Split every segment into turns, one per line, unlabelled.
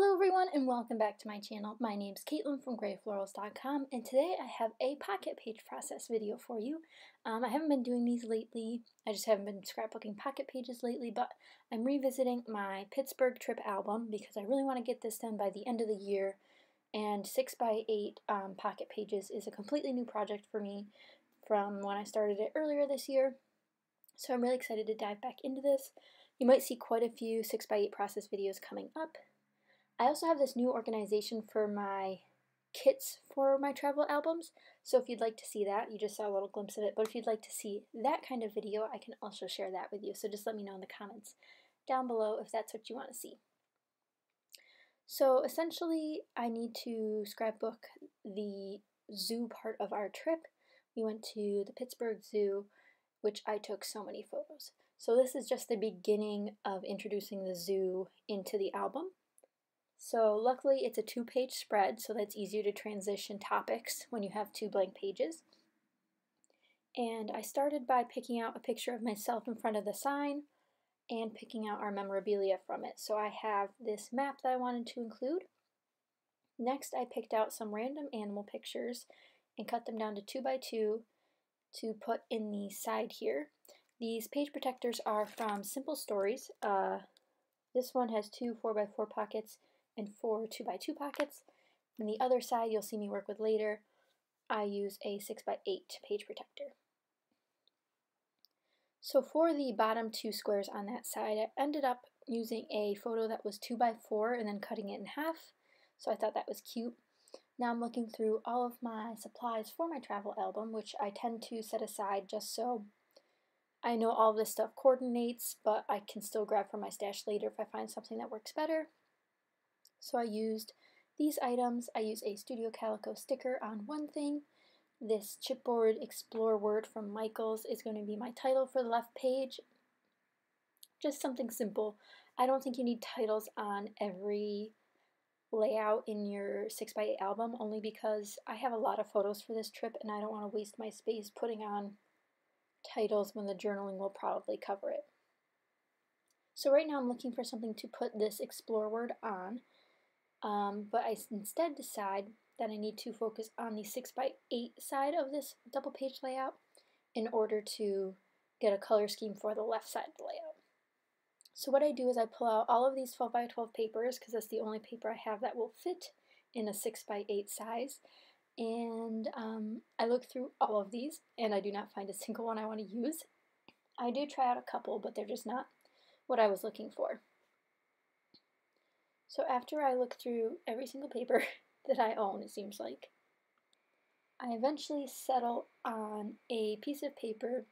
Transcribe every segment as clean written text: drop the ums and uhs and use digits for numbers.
Hello everyone and welcome back to my channel. My name's Caitlin from Florals.com and today I have a pocket page process video for you. I haven't been doing these lately. I just haven't been scrapbooking pocket pages lately, but I'm revisiting my Pittsburgh trip album because I really want to get this done by the end of the year, and 6x8 pocket pages is a completely new project for me from when I started it earlier this year. So I'm really excited to dive back into this. You might see quite a few 6x8 process videos coming up. I also have this new organization for my kits for my travel albums, so if you'd like to see that, you just saw a little glimpse of it, but if you'd like to see that kind of video, I can also share that with you, so just let me know in the comments down below if that's what you want to see. So essentially, I need to scrapbook the zoo part of our trip. We went to the Pittsburgh Zoo, which I took so many photos. So this is just the beginning of introducing the zoo into the album. So luckily it's a 2-page spread, so that's easier to transition topics when you have 2 blank pages. And I started by picking out a picture of myself in front of the sign and picking out our memorabilia from it. So I have this map that I wanted to include. Next I picked out some random animal pictures and cut them down to 2x2 to put in the side here. These page protectors are from Simple Stories. This one has 2 4x4 pockets and 4 2x2 pockets. And the other side you'll see me work with later, I use a 6x8 page protector. So for the bottom 2 squares on that side, I ended up using a photo that was 2x4 and then cutting it in half. So I thought that was cute. Now I'm looking through all of my supplies for my travel album, which I tend to set aside just so I know all this stuff coordinates, but I can still grab from my stash later if I find something that works better. So I used these items. I used a Studio Calico sticker on one thing. This chipboard Explore word from Michaels is going to be my title for the left page. Just something simple. I don't think you need titles on every layout in your 6x8 album, only because I have a lot of photos for this trip and I don't want to waste my space putting on titles when the journaling will probably cover it. So right now I'm looking for something to put this Explore word on. But I instead decide that I need to focus on the 6x8 side of this double page layout in order to get a color scheme for the left side of the layout. So what I do is I pull out all of these 12x12 papers because that's the only paper I have that will fit in a 6x8 size, and I look through all of these and I do not find a single one I want to use. I do try out a couple, but they're just not what I was looking for. So after I look through every single paper that I own, it seems like, I eventually settle on a piece of paper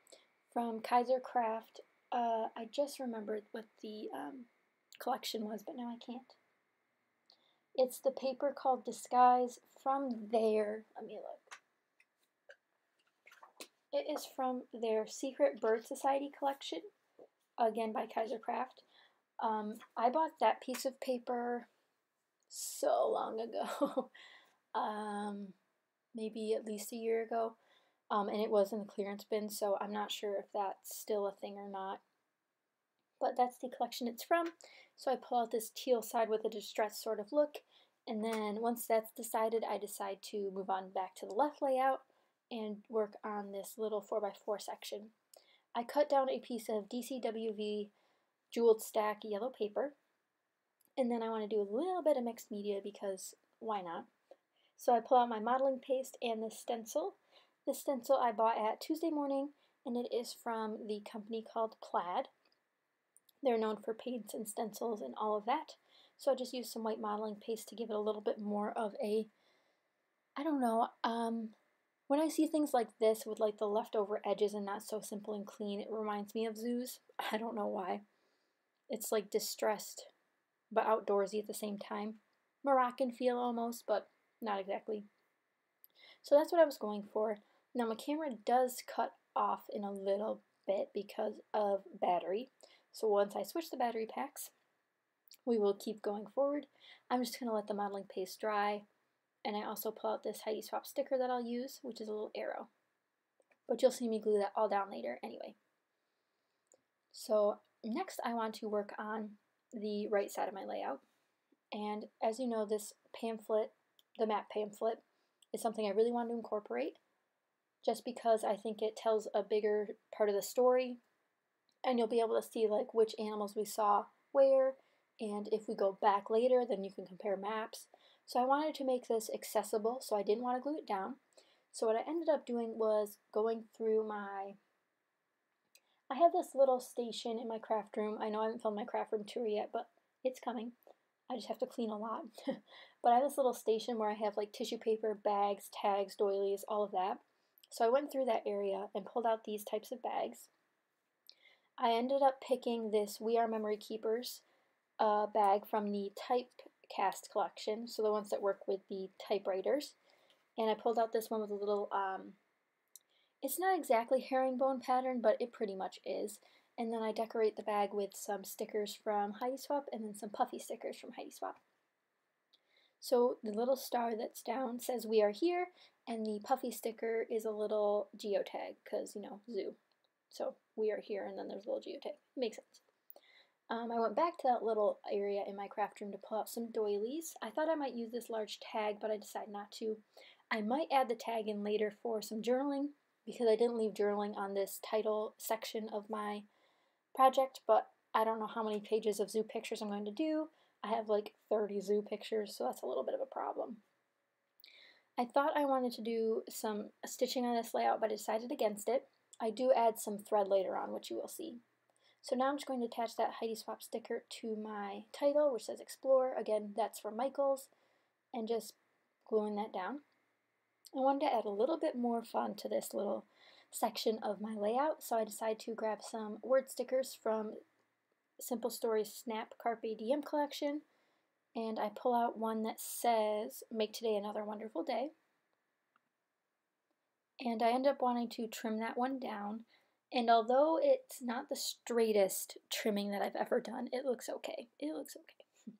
from Kaiser Craft. I just remembered what the collection was, but now I can't. It's the paper called Disguise from their, let me look. It is from their Secret Bird Society collection, again by Kaiser Craft. I bought that piece of paper so long ago, maybe at least a year ago, and it was in the clearance bin, so I'm not sure if that's still a thing or not. But that's the collection it's from. So I pull out this teal side with a distressed sort of look, and then once that's decided, I decide to move on back to the left layout and work on this little 4x4 section. I cut down a piece of DCWV jeweled stack yellow paper, and then I want to do a little bit of mixed media because why not? So I pull out my modeling paste and this stencil. This stencil I bought at Tuesday Morning, and it is from the company called Plaid. They're known for paints and stencils and all of that. So I just used some white modeling paste to give it a little bit more of a, I don't know, when I see things like this with like the leftover edges and not so simple and clean, it reminds me of zoos. I don't know why. It's like distressed but outdoorsy at the same time. Moroccan feel almost, but not exactly. So that's what I was going for. Now my camera does cut off in a little bit because of battery. So once I switch the battery packs, we will keep going forward. I'm just going to let the modeling paste dry, and I also pull out this Heidi Swap sticker that I'll use, which is a little arrow. But you'll see me glue that all down later anyway. So next I want to work on the right side of my layout. And as you know, this pamphlet, the map pamphlet, is something I really wanted to incorporate just because I think it tells a bigger part of the story, and you'll be able to see like which animals we saw where, and if we go back later, then you can compare maps. So I wanted to make this accessible, so I didn't want to glue it down. So what I ended up doing was going through I have this little station in my craft room. I know I haven't filmed my craft room tour yet, but it's coming. I just have to clean a lot. But I have this little station where I have like tissue paper, bags, tags, doilies, all of that. So I went through that area and pulled out these types of bags. I ended up picking this We Are Memory Keepers bag from the Typecast collection, so the ones that work with the typewriters. And I pulled out this one with a little, it's not exactly herringbone pattern, but it pretty much is. And then I decorate the bag with some stickers from Heidi Swap and then some puffy stickers from Heidi Swap. So the little star that's down says we are here, and the puffy sticker is a little geotag, because, you know, zoo. So we are here, and then there's a little geotag. Makes sense. I went back to that little area in my craft room to pull out some doilies. I thought I might use this large tag, but I decided not to. I might add the tag in later for some journaling, because I didn't leave journaling on this title section of my project, but I don't know how many pages of zoo pictures I'm going to do. I have like 30 zoo pictures, so that's a little bit of a problem. I thought I wanted to do some stitching on this layout, but I decided against it. I do add some thread later on, which you will see. So now I'm just going to attach that Heidi Swap sticker to my title, which says Explore. Again, that's for Michael's, and just gluing that down. I wanted to add a little bit more fun to this little section of my layout, so I decided to grab some word stickers from Simple Stories Snap Carpe Diem collection, and I pull out one that says Make Today Another Wonderful Day. And I end up wanting to trim that one down, and although it's not the straightest trimming that I've ever done, it looks okay. It looks okay.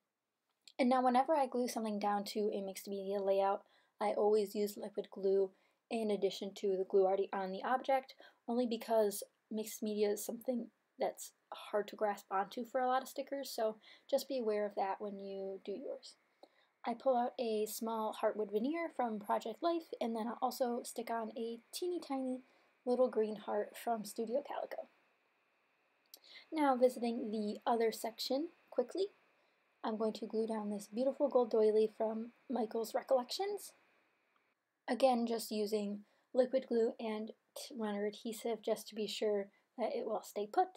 And now whenever I glue something down to a mixed media layout, I always use liquid glue in addition to the glue already on the object, only because mixed media is something that's hard to grasp onto for a lot of stickers, so just be aware of that when you do yours. I pull out a small heartwood veneer from Project Life, and then I'll also stick on a teeny tiny little green heart from Studio Calico. Now visiting the other section quickly, I'm going to glue down this beautiful gold doily from Michael's Recollections. Again, just using liquid glue and runner adhesive just to be sure that it will stay put.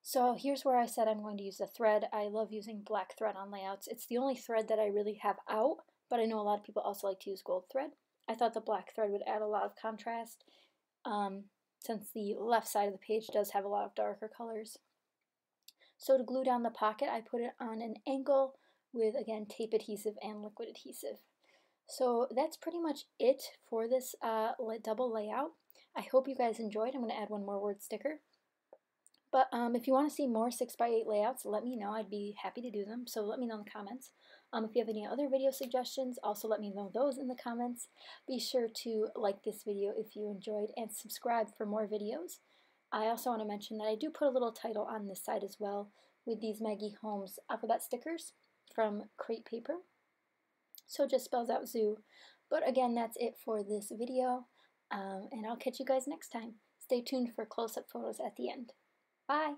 So here's where I said I'm going to use the thread. I love using black thread on layouts. It's the only thread that I really have out, but I know a lot of people also like to use gold thread. I thought the black thread would add a lot of contrast, since the left side of the page does have a lot of darker colors. So to glue down the pocket, I put it on an angle with, again, tape adhesive and liquid adhesive. So that's pretty much it for this double layout. I hope you guys enjoyed. I'm going to add one more word sticker. But if you want to see more 6x8 layouts, let me know. I'd be happy to do them, so let me know in the comments. If you have any other video suggestions, also let me know those in the comments. Be sure to like this video if you enjoyed and subscribe for more videos. I also want to mention that I do put a little title on this side as well with these Maggie Holmes alphabet stickers from Crate Paper. So it just spells out zoo. But again, that's it for this video, and I'll catch you guys next time. Stay tuned for close-up photos at the end. Bye!